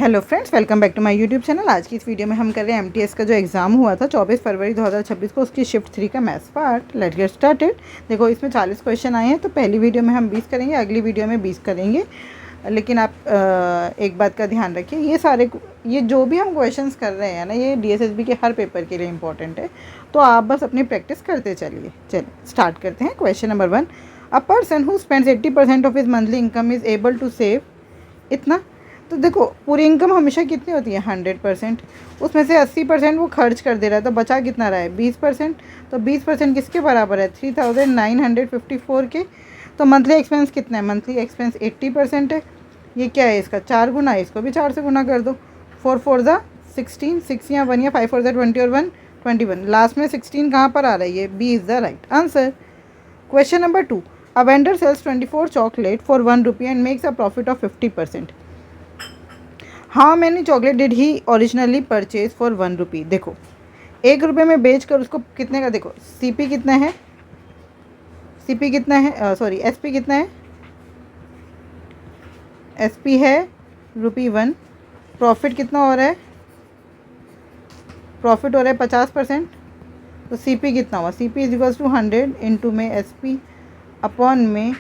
Hello friends, welcome back to my YouTube channel. आज की इस वीडियो में हम कर रहे हैं एमटीएस का जो एग्ज़ाम हुआ था 24 फरवरी 2026 को, उसकी शिफ्ट 3 का maths part. Let's get started. देखो, इसमें 40 क्वेश्चन आए हैं, तो पहली वीडियो में हम 20 करेंगे, अगली वीडियो में 20 करेंगे। लेकिन आप एक बात का ध्यान रखिए, ये जो भी हम क्वेश्चंस कर रहे हैं ना, ये डीएसएसबी के हर पेपर के लिए इंपॉर्टेंट है, तो आप बस अपनी प्रैक्टिस करते चलिए। चलिए स्टार्ट करते हैं। Question number 1, a person who spends 80% of his monthly income is able to save इतना। तो देखो, पूरी इनकम हमेशा कितनी होती है? 100%। उसमें से 80% वो खर्च कर दे रहा है, तो बचा कितना रहा है? 20%। तो 20% किसके बराबर है? 3954 के। तो मंथली एक्सपेंस कितना है? मंथली एक्सपेंस 80% है। ये क्या है? इसका 4 गुना है, इसको भी 4 से गुना कर दो। 4 4 ज़ा 16, 6 या 1 या 5 4 ज़ा 20 और 1 21। लास्ट में 16 कहाँ पर आ रही है? B is the right answer. Question number 2, a vendor sells 24 chocolate for 1 rupee and makes a profit of 50%। How many chocolate did he originally purchase for 1 rupee. देखो, 1 रुपये में बेच कर उसको कितने का, देखो सीपी कितना है, सीपी कितना है, सॉरी एसपी कितना है? एसपी है ₹1। प्रॉफिट कितना हो रहा है? प्रॉफिट हो रहा है 50%। तो सीपी कितना हुआ? CP is equals to 100 into में एसपी अपॉन में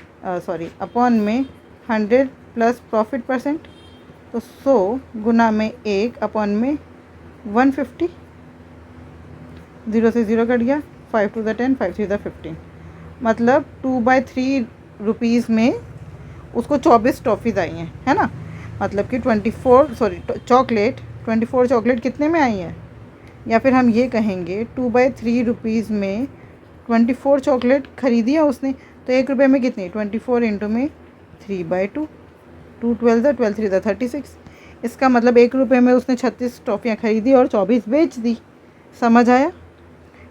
अपॉन में 100 प्लस प्रॉफिट परसेंट। तो 100 गुना में 1 अपॉन में 150। 0 से 0 कट गया। 5 2 ज़ा 10, 5 3 ज़ा 15। मतलब 2/3 रुपीज़ में उसको 24 टॉफ़ीज़ आई हैं, है ना। मतलब कि 24 चॉकलेट कितने में आई हैं? या फिर हम ये कहेंगे 2/3 रुपीज़ में 24 चॉकलेट खरीदी है उसने। तो 1 रुपये में कितनी? 24 इंटू में 3/2। 2 12 ज़ा 12 3 ज़ा 36। इसका मतलब 1 रुपये में उसने 36 टॉफ़ियाँ खरीदी और 24 बेच दी। समझ आया?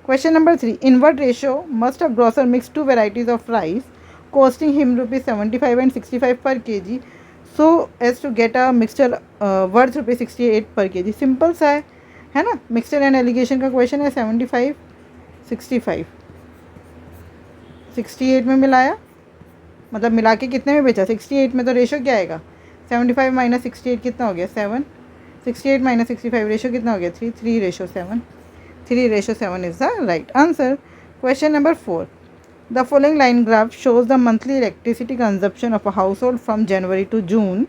Question number 3, in what ratio must a grocer mix 2 varieties of rice costing him ₹75 and 65 per kg so as to get a mixture worth ₹68 per kg। Simple सा है ना। मिक्सचर एंड एलिगेशन का क्वेश्चन है। 75 65 68 में मिलाया, मतलब मिला के कितने में बेचा? 68 में। तो रेशो क्या आएगा? 75 माइनस 68 कितना हो गया? 7। 68 माइनस 65 रेशो कितना हो गया? 3। 3:7। 3:7 is the right answer. Question number 4, the following line graph shows the monthly electricity consumption of a household from January to June.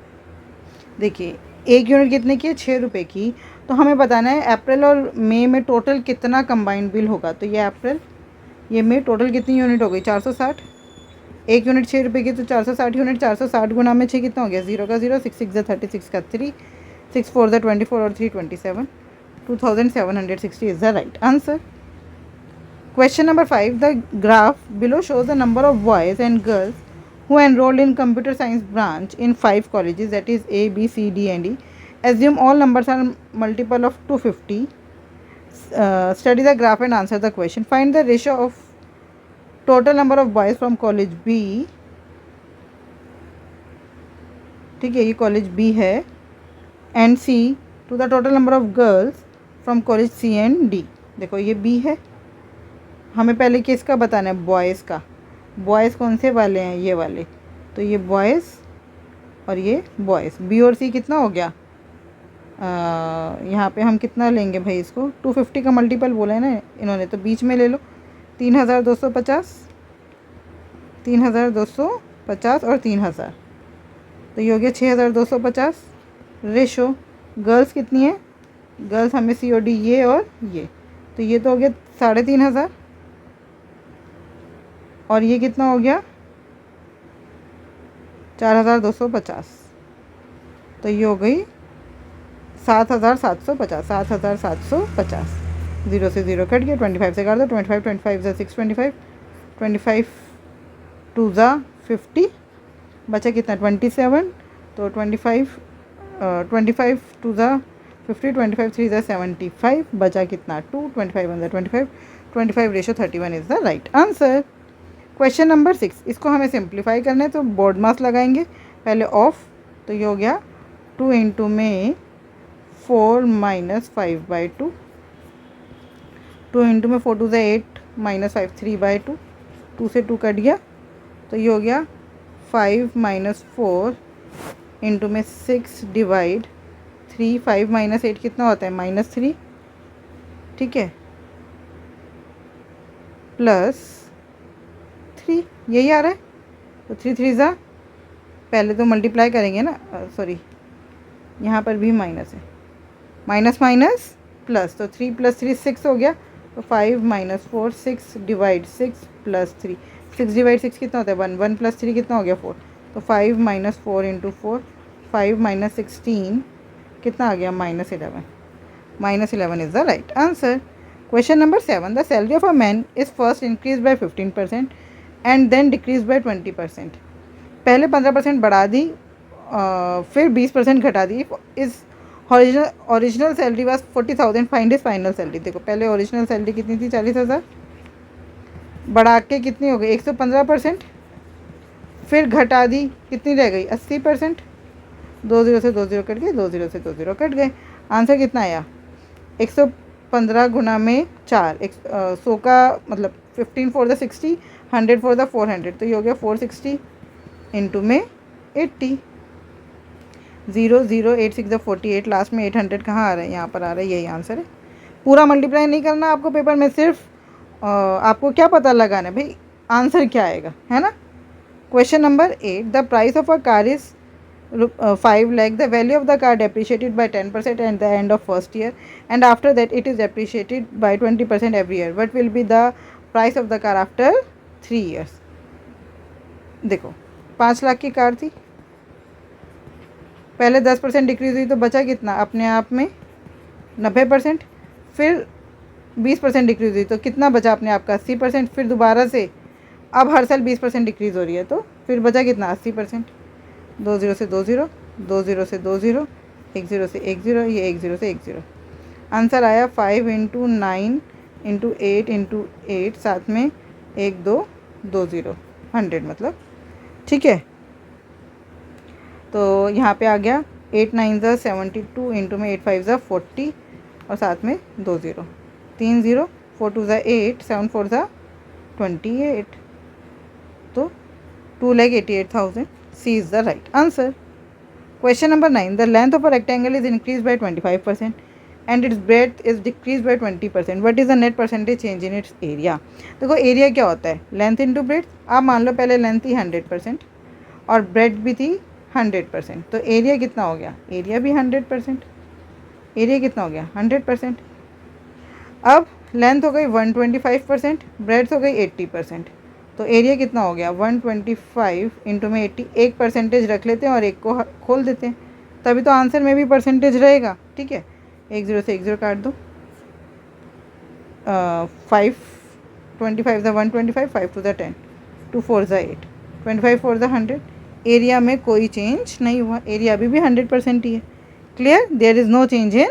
देखिए, 1 यूनिट कितने की है? 6 रुपये की। तो हमें बताना है अप्रैल और मई में टोटल कितना कंबाइंड बिल होगा। तो ये अप्रैल, ये मई, टोटल कितनी यूनिट हो गई? 460। 1 यूनिट 6 रुपये की, तो 460 यूनिट। 460 गुना में 6 कितना हो गया? 0 का 0, 6 6 ज़ा 36 का 3, 6 4 ज़ा 24 और 3 27। 2760 is the right answer. Question number 5, the graph below shows the number of boys and girls who enrolled in computer science branch in 5 colleges, that is A, B, C, D and E. Assume all numbers are multiple of 250. Study the graph and answer the question. Find the ratio of total number of boys from college B, ठीक है, ये college B है, and C to the total number of girls from college C and D। देखो, ये B है, हमें पहले किसका बताना है? बॉयज़ का। बॉयज़ कौन से वाले हैं? ये वाले। तो ये बॉयज़ और ये बॉयज़। B और C कितना हो गया? यहाँ पे हम कितना लेंगे भाई? इसको 250 का मल्टीपल बोला है ना इन्होंने, तो बीच में ले लो। 3250, 3250 और 3000, तो ये हो गया 6250। रेशो गर्ल्स कितनी है? गर्ल्स हमें C और D, ये और ये, तो ये तो हो गया 3500 और ये कितना हो गया? 4250। तो ये हो गई 7750। 7750। 0 से 0 कट गया। 25 से काट दो। 25 25 ज़ा 625। 25 2 ज़ा 50, बचा कितना? 27। तो 25 2 ज़ा 50, 25 3 ज़ा 75, बचा कितना? 2। 25 1 ज़ा 25, 25 ratio 31 is the right answer. Question number 6, इसको हमें सिंप्लीफाई करना है, तो बोर्ड मास लगाएंगे पहले ऑफ। तो ये हो गया 2 इंटू में 4 माइनस 5/2। 2 इंटू में 4 2 ज़ा 8 माइनस 5 3/2। 2 से 2 कट गया, तो ये हो गया 5 माइनस 4 इंटू में 6 डिवाइड 3, 5 माइनस 8 कितना होता है -3, ठीक है, +3, यही आ रहा है। तो 3 3 ज़ा, पहले तो मल्टीप्लाई करेंगे ना, सॉरी यहाँ पर भी माइनस है, माइनस माइनस प्लस, तो 3 + 3 6 हो गया। तो 5 - 4 6 डिवाइड 6 + 3, 6 डिवाइड 6 कितना होता है 1, 1 + 3 कितना हो गया 4। तो 5 - 4 × 4, 5 - 16 कितना आ गया -11, -11 is the right answer. Question number 7, the salary of a man is first increase by 15% and then decrease by 20%। पहले 15% बढ़ा दी, फिर 20% घटा दी। इस original salary was 40,000, find his final salary. देखो पहले ओरिजिनल सैलरी कितनी थी 40,000, बढ़ा के कितनी हो गई 115%, फिर घटा दी कितनी रह गई 80%, 2 0 से 2 0 कट गए, 2 0 से 2 0 कट गए। आंसर कितना आया 115 गुना में 4, 100 का मतलब 15 for the 60, 100 for the 400, तो ये हो गया 460 इंटू में 80, 0 0 8 6 48, लास्ट में 800 कहाँ आ रहा है, यहाँ पर आ रहा है, यही आंसर है। पूरा मल्टीप्लाई नहीं करना आपको पेपर में, सिर्फ आपको क्या पता लगाना है भाई आंसर क्या आएगा, है ना। Question number 8, the price of a car is 5 lakh. The value of the car depreciated by 10% at the end of first year, and after that it is depreciated by 20% every year. What will be the price of the car after 3 years? देखो 5 लाख की car थी, पहले 10% decrease हुई तो बचा कितना अपने आप में 90%, फिर 20% डिक्रीज हुई तो कितना बचा अपने आप का 80%, फिर दोबारा से अब हर साल 20% डिक्रीज हो रही है, तो फिर बचा कितना 80%। 2 0 से 2 0, 2 0 से 2 0, 1 0 से 1 0, ये 1 0 से 1 0। आंसर आया 5 × 9 × 8 × 8, साथ में 1 2 2 0, 100 मतलब, ठीक है। तो यहाँ पे आ गया 8 9 ज़ा 72 इंटू में 8 5 ज़ा 40 और साथ में 2 0, 3 0, 4 2 ज़ा 8, 7 4 ज़ा 28, तो 2,88,000, C is the right answer. Question number 9, the length of a rectangle is increased by 25% and its breadth is decreased by 20%. What is the net percentage change in its area? देखो area क्या होता है length into breadth. आप मान लो पहले length थी 100% और breath भी थी 100%, तो एरिया कितना हो गया, एरिया भी 100%, एरिया कितना हो गया 100%। अब लेंथ हो गई 125%, ब्रेथ हो गई 80%, तो एरिया कितना हो गया 125 इंटू में 80, एक परसेंटेज रख लेते हैं और एक को खोल देते हैं, तभी तो आंसर में भी परसेंटेज रहेगा, ठीक है। 1 0 से 1 0 काट दो, 5 25 ज़ा 125, 5 2 ज़ा 10, 2 4 ज़ा 8, 25 4 ज़ा 100। एरिया में कोई चेंज नहीं हुआ, एरिया अभी भी 100% ही है। Clear, there is no change in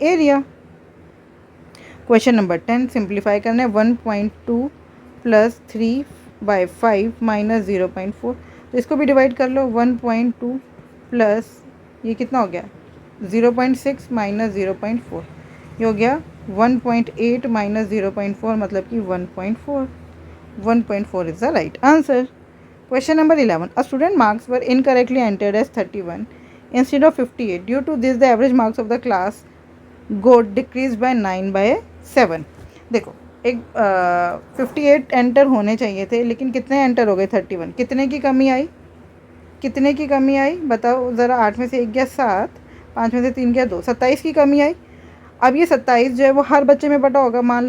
area. Question number 10, simplify करना है 1.2 + 3/5 - 0.4, तो इसको भी डिवाइड कर लो। 1.2 प्लस ये कितना हो गया 0.6 - 0.4, ये हो गया 1.8 - 0.4 मतलब कि 1.4, 1.4 is the right answer. Question number 11, a student marks were incorrectly entered as 31 instead of 58, due to this the average marks of the class got decrease by 9/7। देखो एक 58 एंटर होने चाहिए थे, लेकिन कितने एंटर हो गए 31, कितने की कमी आई, कितने की कमी आई बताओ ज़रा। 8 में से 1 गया 7, 5 में से 3 गया 2, 27 की कमी आई। अब ये 27 जो है वो हर बच्चे में बटा होगा, मान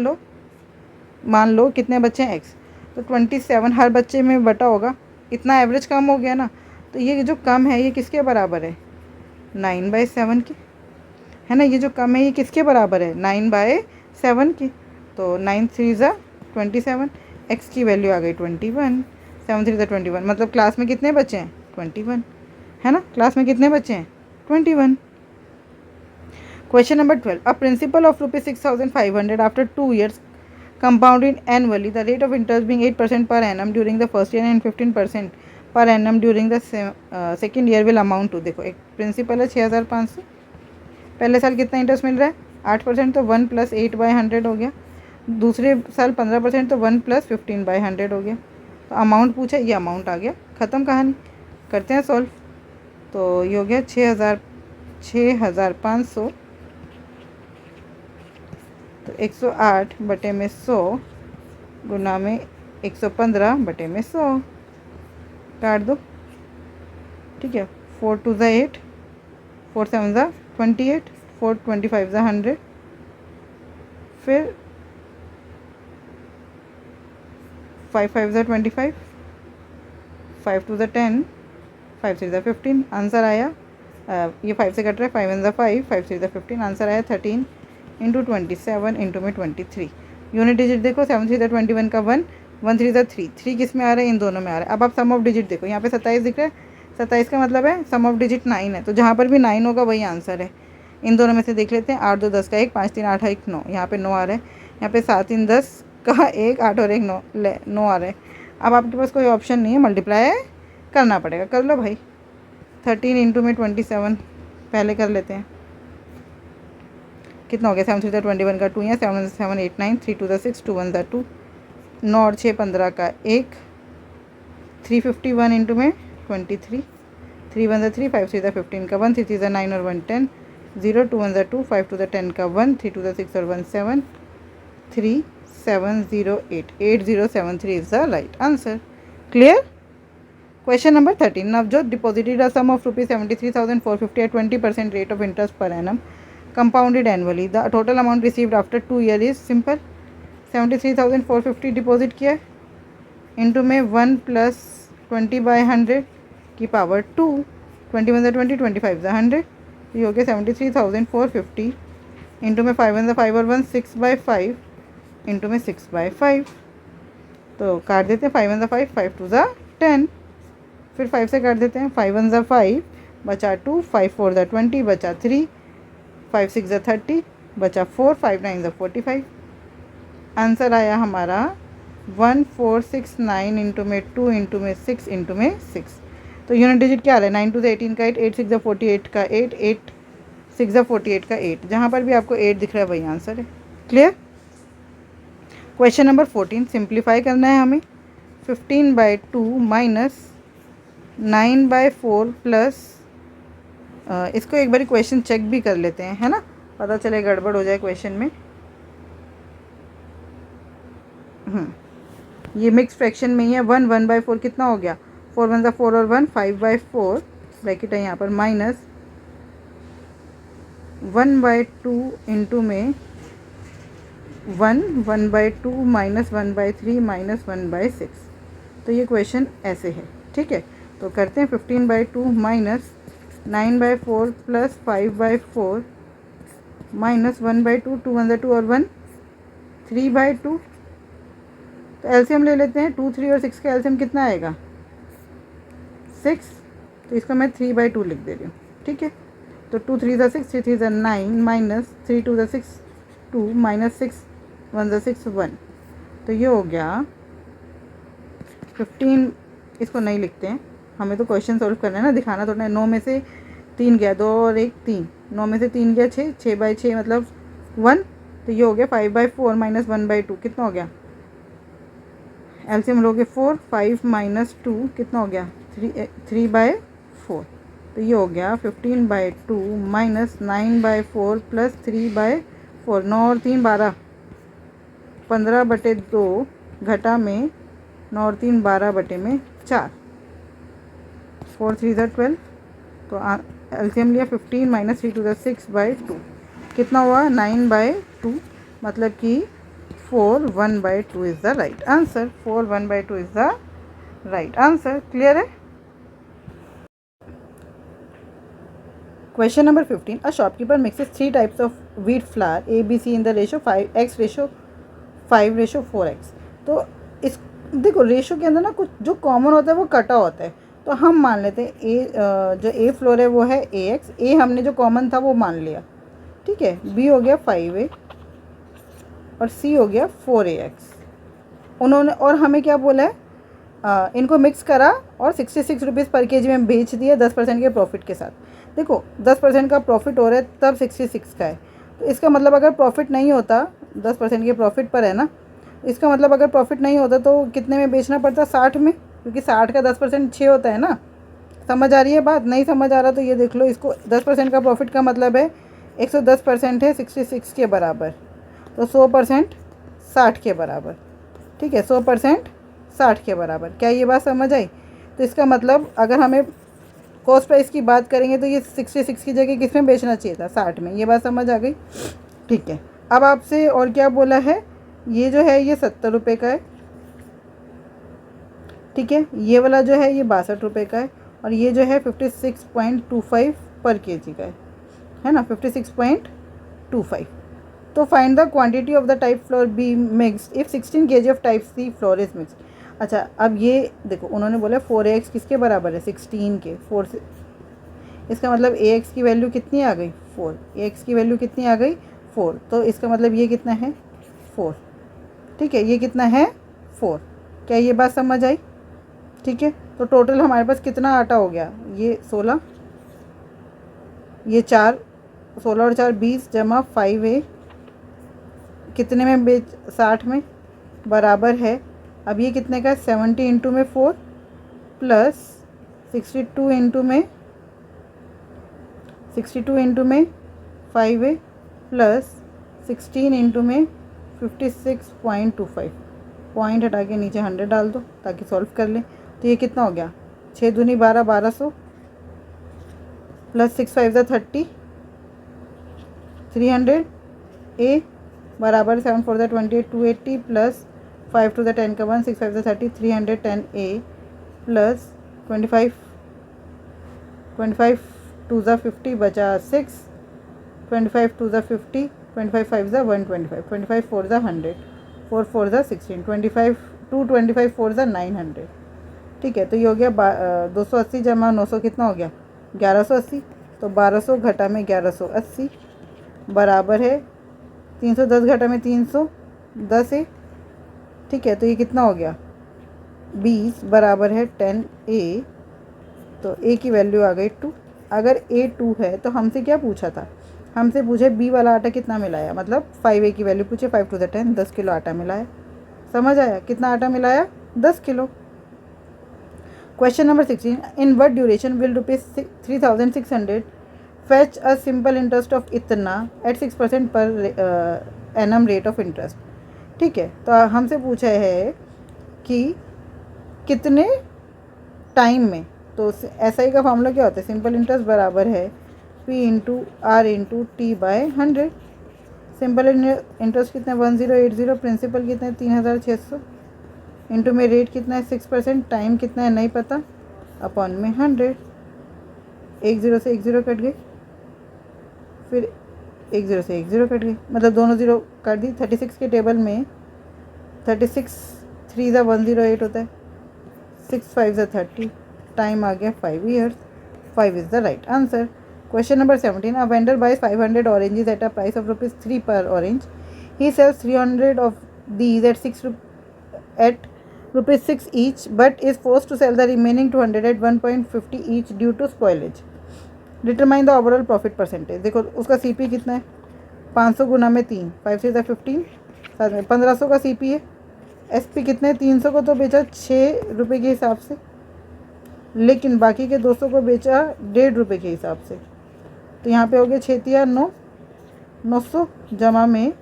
लो कितने बच्चे हैं x, तो 27 हर बच्चे में बटा होगा, इतना एवरेज कम हो गया ना। तो ये जो कम है ये किसके बराबर है 9/7 के, है ना। ये जो कम है ये किसके बराबर है 9/7 की, तो 9 3 ज़ा 27, x की वैल्यू आ गई 21, 7 3 ज़ा 21, मतलब क्लास में कितने बच्चे हैं 21, है ना। क्लास में कितने बच्चे हैं 21। Question number 12, a principle of ₹6,500 after 2 years compounded annually, the rate of interest being 8% per annum during the first year and 15% per annum during the second year will amount to, देखो एक principal है 6,500, पहले साल कितना interest मिल रहा है 8%, तो 1 + 8/100 हो गया। दूसरे साल 15%, तो 1 + 15/100 हो गया। तो अमाउंट पूछा, ये अमाउंट आ गया, ख़त्म कहानी। करते हैं सॉल्व, तो ये हो गया 6500, तो 108 बटे में 100 गुना में 115 बटे में 100 काट दो। ठीक है, 4 2 ज़ा 8, 4 7 ज़ा 28, 4 25 ज़ा 100, फिर 5 5 ज़ा 25, 5 2 ज़ा 10, 5 3 ज़ा 15। आंसर आया, ये 5 से कट रहा है, 5 1 ज़ा 5, 5 3 ज़ा 15। आंसर आया 13 इंटू 27 इंटू में 23। यूनिट डिजिट देखो, 7 3 ज़ा 21 का 1, 1 3 ज़ा 3, 3 किस में आ रहा है, इन दोनों में आ रहा है। अब आप सम ऑफ डिजिट देखो, यहाँ पे 27 दिख रहा है, 27 का मतलब है सम ऑफ डिजिट 9 है, तो जहाँ पर भी 9 होगा वही आंसर है। इन दोनों में से देख लेते हैं, 8 2 10 का 1, 5 3 8 1 9, यहाँ पे 9 आ रहा है। यहाँ पे 7 3 10 का 1, 8 और 1 9, 9 आ रहा है। अब आपके पास कोई ऑप्शन नहीं है, मल्टीप्लाई करना पड़ेगा, कर लो भाई। 13 इंटू में 27 पहले कर लेते हैं, कितना हो गया, 7 3 ज़ा 21 का 2, या 7 7 8 9, 3 2 ज़ा 6, 2 1 ज़ा 2, 9 और 6 15 का 1, 351 इंटू में 23, 3 1 ज़ा 3, 5 3 ज़ा 15 का 1, 3 3 ज़ा 9 और 1 10, 0 2 1 ज़ा 2, 5 2 ज़ा 10 का 1, 3 2 ज़ा 6 और 1 7, 3 7 0 8, 8 0 7 3 is the right answer. Clear. Question number 13. Navjot deposited a sum of rupees 73,450 at 20% rate of interest per annum, compounded annually. The total amount received after 2 years is simple. 73,450 deposit किया है, इंटू में 1 plus 20 by 100 की power 2, 21 ज़ा 20, 25 ज़ा 100, ये हो गया 73,450 into में 5 1 ज़ा 5 और 1 6 बाई 5 इंटू में 6 बाई 5, तो काट देते हैं, 5 1 ज़ा 5, 5 2 ज़ा 10, फिर 5 से काट देते हैं, 5 1 ज़ा 5 बचा 2, 5 4 ज़ा 20 बचा 3, 5 6 ज़ा 30 बचा 4, 5 9 ज़ा 45। आंसर आया हमारा 1469 इंटू में 2 इंटू में 6 इंटू में 6। तो यूनिट डिजिट क्या आ रहा है, 9 2 ज़ा 18 का 8, 8 6 ज़ा 48 का 8, 8 6 ज़ा 48 का 8, जहाँ पर भी आपको 8 दिख रहा है वही आंसर है। क्लियर। क्वेश्चन नंबर 14, सिंप्लीफाई करना है हमें। 15 बाई 2 माइनस 9 बाई 4 प्लस, इसको एक बार क्वेश्चन चेक भी कर लेते हैं, है ना, पता चले गड़बड़ हो जाए क्वेश्चन में। ये मिक्स फ्रैक्शन में ही है। 1 1 बाई 4 कितना हो गया, 4 1 ज़ा 4 और 1 5 बाई 4 ब्रैकेट है यहाँ पर, माइनस 1 बाई 2 इंटू में 1 1 by 2 minus 1 by 3 minus 1 by 6। तो ये क्वेश्चन ऐसे है, ठीक है। तो करते हैं 15 by 2 minus 9 by 4 plus 5 by 4 minus 1 by 2, 2 1 ज़ा 2 और 1 3 बाई 2। तो एलसीएम ले लेते हैं, 2 3 और 6 का एलसीएम कितना आएगा, 6, तो इसको मैं 3 बाई 2 लिख दे रही हूँ, ठीक है। तो 2 3 ज़ा 6, 3 3 ज़ा 9 माइनस 3 2 ज़ा 6 2 माइनस 6 1 ज़ा 6 1, तो ये हो गया 15। इसको नहीं लिखते हैं, हमें तो क्वेश्चन सॉल्व करना है ना, दिखाना थोड़ा है। 9 में से 3 गया, 2 और 1 3, 9 में से 3 गया 6, 6 बाई 6 मतलब 1, तो ये हो गया 5 बाई 4 माइनस 1 बाई 2, कितना हो गया, एलसीएम लोगे 4, 5 माइनस 2 कितना हो गया, 3 बाई 4, तो ये हो गया 15 by 2 minus 9 by 4 plus 3 by 4, 9 और 3 12, 15 बटे 2 घटा में 9 और 3 12 बटे में 4, 4 3 ज़ा 12, तो एलसीएम लिया 15 माइनस 3 2 ज़ा 6 बाई 2, कितना हुआ 9 बाई 2, मतलब कि 4 1 by 2 is the right answer. 4 1 by 2 is the right answer. Clear है। Question number 15, a shopkeeper mixes 3 types of wheat flour A B C in the ratio 5x ratio 5 ratio 4x। तो इस देखो ratio के अंदर ना कुछ जो common होता है वो कटा होता है, तो हम मान लेते हैं जो ए फ्लोर है वो है ax, ए हमने जो कॉमन था वो मान लिया, ठीक है। बी हो गया 5a और सी हो गया 4ax। उन्होंने और हमें क्या बोला है, इनको मिक्स करा और 66 रुपीज़ पर केजी में बेच दिया 10% के प्रॉफिट के साथ। देखो 10% का प्रॉफिट हो रहा है तब 66 का है, तो इसका मतलब अगर प्रॉफिट नहीं होता, 10% के प्रॉफिट पर है ना, इसका मतलब अगर प्रॉफिट नहीं होता तो कितने में बेचना पड़ता, 60 में, क्योंकि 60 का 10% 6 होता है ना, समझ आ रही है बात? नहीं समझ आ रहा तो ये देख लो, इसको 10% का प्रॉफिट का मतलब है 110% है 66 के बराबर, तो 100% 60 के बराबर। ठीक है, 100% 60 के बराबर। क्या ये बात समझ आई? तो इसका मतलब अगर हमें कॉस्ट प्राइस की बात करेंगे तो ये 66 की जगह किस में बेचना चाहिए था? 60 में। ये बात समझ आ गई? ठीक है, अब आपसे और क्या बोला है, ये जो है ये 70 रुपये का है। ठीक है, ये वाला जो है ये 62 रुपये का है, और ये जो है 56.25 पर केजी का है ना, 56.25। तो find the quantity of the type floor be mixed if 16 kg of type sea floor is mixed. अच्छा, अब ये देखो उन्होंने बोला 4x किसके बराबर है? 16 के। 4 से इसका मतलब ax की वैल्यू कितनी आ गई? 4। ax की वैल्यू कितनी आ गई? 4। तो इसका मतलब ये कितना है? 4। ठीक है, ये कितना है? 4। क्या ये बात समझ आई? ठीक है, तो टोटल हमारे पास कितना आटा हो गया? ये 16, ये 4, 16 और 4 20 जमा 5a कितने में बेच? 60 में, बराबर है। अब ये कितने का है? 70 इंटू में 4 प्लस 62 इंटू में 5a प्लस 16 इंटू में 56.25। पॉइंट हटा के नीचे 100 डाल दो ताकि सॉल्व कर लें। तो ये कितना हो गया? 6 दूनी 12, 1200 प्लस 6 5 30, 300 a बराबर 7 4 28, 280 प्लस 5 2 10 का 1, 6 5 30, 310 a प्लस 25 2 50 बचा 6, 25 2 50, 25 5 125, 25 4 100, 4 4 16, 25 2 25 4 900। ठीक है, तो ये हो गया 280 जमा 900 कितना हो गया? 1180। तो 1200 घटा में 1180 बराबर है 310 घटा में 310 है। ठीक है, तो ये कितना हो गया? 20 बराबर है 10a। तो a की वैल्यू आ गई 2। अगर a 2 है तो हमसे क्या पूछा था? हमसे पूछे b वाला आटा कितना मिलाया, मतलब 5a की वैल्यू पूछे। 5 टू द 10, 10 किलो आटा मिलाया। समझ आया? कितना आटा मिलाया? 10 kilo. Question number 16, in what duration will ₹3600 fetch a simple interest of इतना at 6% per annum rate of interest. ठीक है, तो हमसे पूछा है कि कितने टाइम में। तो एस आई का फॉर्मूला क्या होता है? सिंपल इंटरेस्ट बराबर है P into R into T by 100। Simple interest कितना है? 1080। प्रिंसिपल कितना है? 3600 इंटू में रेट कितना है? 6%। टाइम कितना है? नहीं पता, अपॉन में 100। 1 0 से 1 0 कट गई, फिर 1 0 से 1 0 कट गई, मतलब दोनों ज़ीरो काट दी। 36 के टेबल में 36 3 ज़ा 108 होता है, 6 5 ज़ा 30। टाइम आ गया 5 years। 5 is the right answer. Question number 17, a vendor buys 500 oranges at a price of ₹3 per orange. He sells 300 of these at ₹6 each, but is forced to sell the remaining 200 at 1.50 each due to spoilage. Determine the overall profit percentage. देखो उसका CP कितना है? 500 गुना में 3, 5 से 15, साथ में 1500 का CP है। एसपी कितने? 300 को तो बेचा 6 रुपये के हिसाब से, लेकिन बाकी के 200 को बेचा 1.5 रुपये के हिसाब से। तो यहाँ पे हो गया 6 तिया 9, 900 जमा में,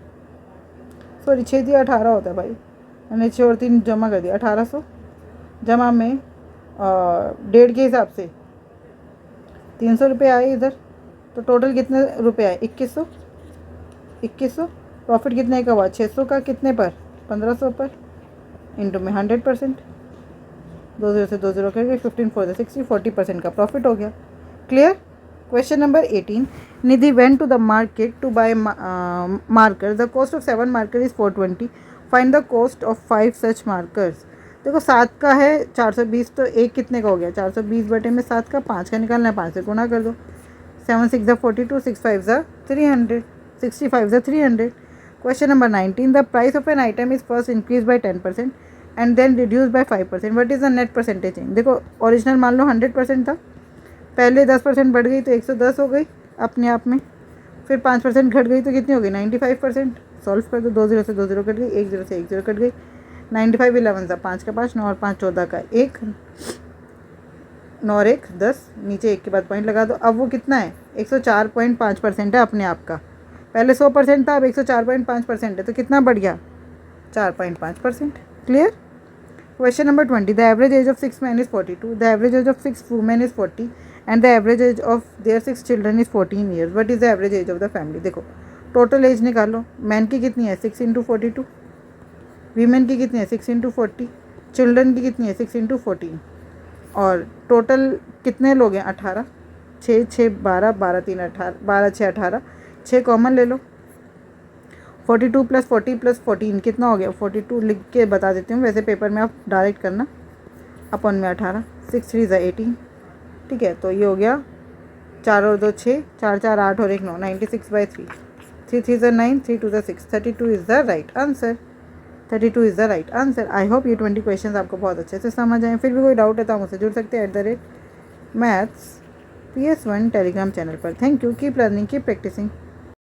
सॉरी 6 तिया 18 होता है भाई, मैंने 6 और 3 जमा कर दिया, 1800 जमा में 1.5 के हिसाब से 300 रुपये आए इधर। तो टोटल कितने रुपये आए? 2100। 2100 प्रॉफिट कितने का हुआ? 600 का कितने पर? 1500 पर, इंटू में 100%। 2 0 से 2 0 करके 15 4 60, 40% का प्रॉफिट हो गया। Clear? Question number 18, Nidhi went to the market to buy marker. The cost of 7 marker is 420। Find the cost of 5 such markers. देखो 7 का है 420, तो एक कितने का हो गया? 420 बटे में 7 का, 5 का निकालना है, 5 से गुना कर दो। 7 6 ज़ा 42, 6 5 ज़ा 300, 65 ज़ा 300। Question number 19, the price of an item is first increase by 10% and then reduce by 5%। What is the net percentage change? देखो ओरिजिनल मान लो 100% था, पहले 10% बढ़ गई तो 110 हो गई अपने आप में, फिर 5% घट गई तो कितनी हो गई? 95%। सॉल्व कर दो। 2 0 से 2 0 कट गई, 1 0 से 1 0 कट गई। 95 11 सा 5 का 5, 9 और 5 14 का 1, 9 और 1 10, नीचे 1 के बाद पॉइंट लगा दो। अब वो कितना है, 104.5% है अपने आप का। पहले 100% था, अब 104.5% है, तो कितना बढ़ गया, 4.5%। Clear. Question number 20, the average age of 6 men is 42, the average age of 6 women is 40 and the average age of their 6 children is 14 years. What is the average age of the family. देखो total as निकालो, man की कितनी है 6 × 42, women की कितनी है 6 × 40, children की कितनी है 6 × 14, और टोटल कितने लोग हैं 18, 6 6 12, 12 3 18, 12 6 18, 6 कॉमन ले लो। 42 + 40 + 14 कितना हो गया, 42 लिख के बता देती हूँ, वैसे पेपर में आप डायरेक्ट करना, अपन में 18, 6 3 = 18। ठीक है, तो ये हो गया 4 और 2 6, 4 4 8 और 1 9, 96/3, 3 3 = 9, 3 2 = 6, 32 is the right answer. 32 is the right answer. I hope ये 20 क्वेश्चन आपको बहुत अच्छे से समझ आए। फिर भी कोई डाउट है तो आप मुझसे जुड़ सकते हैं @maths PS1 टेलीग्राम चैनल पर। Thank you, keep learning, keep practising.